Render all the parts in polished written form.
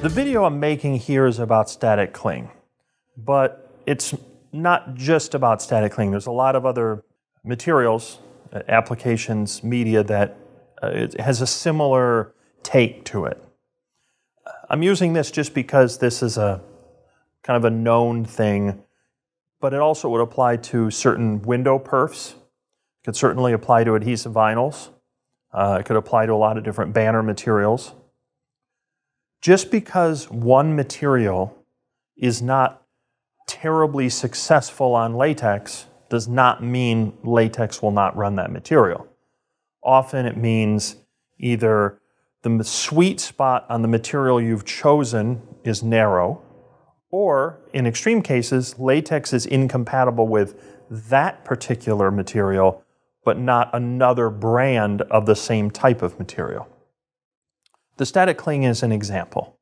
The video I'm making here is about static cling, but it's not just about static cling. There's a lot of other materials, applications, media that it has a similar take to it. I'm using this just because this is a kind of a known thing, but it also would apply to certain window perfs. It could certainly apply to adhesive vinyls. It could apply to a lot of different banner materials. Just because one material is not terribly successful on latex does not mean latex will not run that material. Often it means either the sweet spot on the material you've chosen is narrow, or in extreme cases, latex is incompatible with that particular material, but not another brand of the same type of material. The static cling is an example.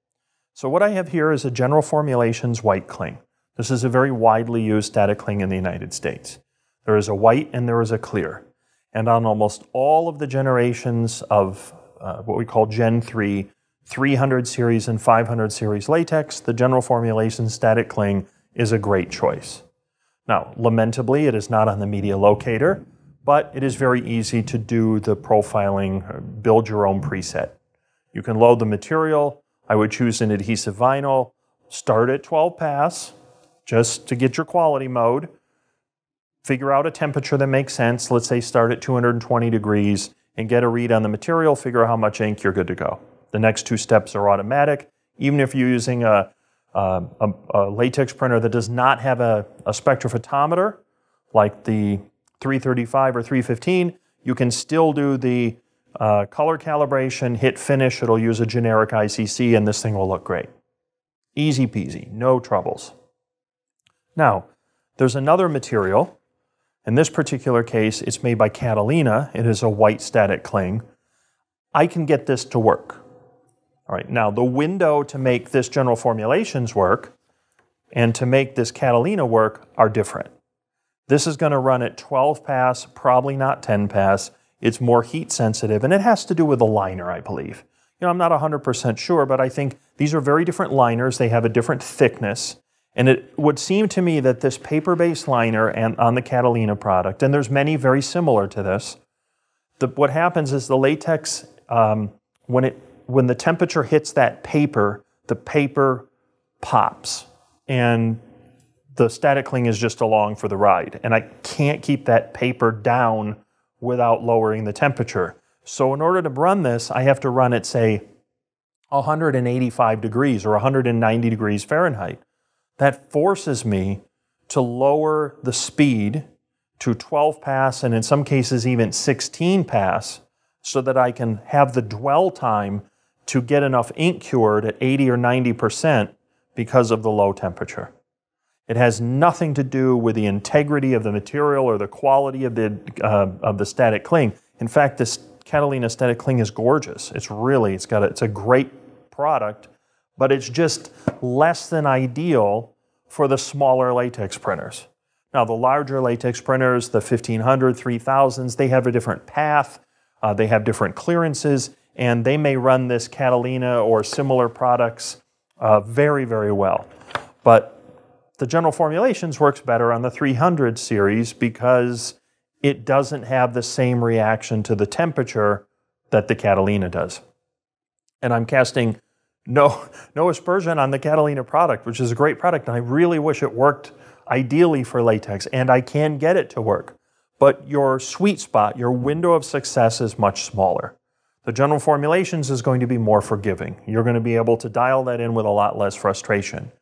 So what I have here is a General Formulations white cling. This is a very widely used static cling in the United States. There is a white and there is a clear. And on almost all of the generations of what we call Gen 3, 300 series and 500 series latex, the General Formulations static cling is a great choice. Now, lamentably, it is not on the media locator, but it is very easy to do the profiling, build your own preset. You can load the material. I would choose an adhesive vinyl, start at 12 pass, just to get your quality mode. Figure out a temperature that makes sense. Let's say start at 220 degrees and get a read on the material, figure out how much ink, you're good to go. The next two steps are automatic. Even if you're using a latex printer that does not have a spectrophotometer, like the 335 or 315, you can still do the color calibration, hit finish, it'll use a generic ICC, and this thing will look great. Easy peasy, no troubles. Now, there's another material. In this particular case, it's made by Catalina. It is a white static cling. I can get this to work. All right, now the window to make this General Formulations work and to make this Catalina work are different. This is going to run at 12 pass, probably not 10 pass. It's more heat sensitive, and it has to do with the liner, I believe. You know, I'm not 100% sure, but I think these are very different liners. They have a different thickness, and it would seem to me that this paper-based liner and on the Catalina product, and there's many very similar to this, what happens is the latex, when the temperature hits that paper, the paper pops, and the static cling is just along for the ride, and I can't keep that paper down without lowering the temperature. So in order to run this, I have to run it, say, 185 degrees or 190 degrees Fahrenheit. That forces me to lower the speed to 12 pass and in some cases even 16 pass so that I can have the dwell time to get enough ink cured at 80 or 90% because of the low temperature. It has nothing to do with the integrity of the material or the quality of the static cling. In fact, this Catalina static cling is gorgeous. It's a great product, but it's just less than ideal for the smaller latex printers. Now, the larger latex printers, the 1500, 3000s, they have a different path, they have different clearances, and they may run this Catalina or similar products very, very well. But the General Formulations works better on the 300 series because it doesn't have the same reaction to the temperature that the Catalina does. And I'm casting no aspersion on the Catalina product, which is a great product, and I really wish it worked ideally for latex, and I can get it to work. But your sweet spot, your window of success is much smaller. The General Formulations is going to be more forgiving. You're going to be able to dial that in with a lot less frustration.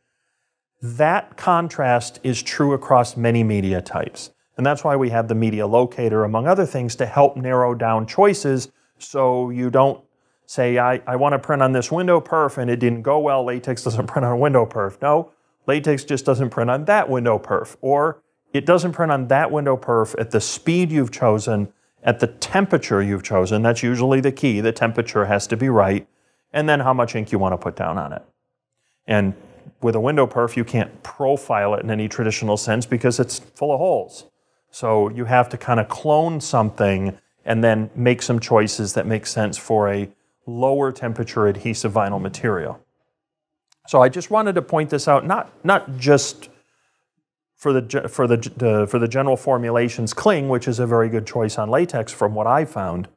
That contrast is true across many media types. And that's why we have the media locator, among other things, to help narrow down choices so you don't say, I want to print on this window perf and it didn't go well, latex doesn't print on a window perf. No, latex just doesn't print on that window perf. Or it doesn't print on that window perf at the speed you've chosen, at the temperature you've chosen. That's usually the key. The temperature has to be right. And then how much ink you want to put down on it. And with a window perf, you can't profile it in any traditional sense because it's full of holes. So you have to kind of clone something and then make some choices that make sense for a lower temperature adhesive vinyl material. So I just wanted to point this out, not just for the general formulations cling, which is a very good choice on latex from what I found.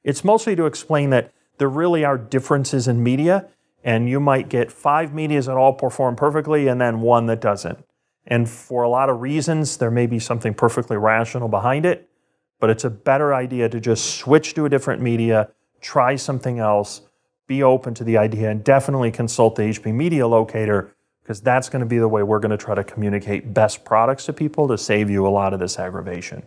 It's mostly to explain that there really are differences in media, and you might get 5 medias that all perform perfectly and then 1 that doesn't. And for a lot of reasons, there may be something perfectly rational behind it, but it's a better idea to just switch to a different media, try something else, be open to the idea, and definitely consult the HP Media Locator, because that's going to be the way we're going to try to communicate best products to people to save you a lot of this aggravation.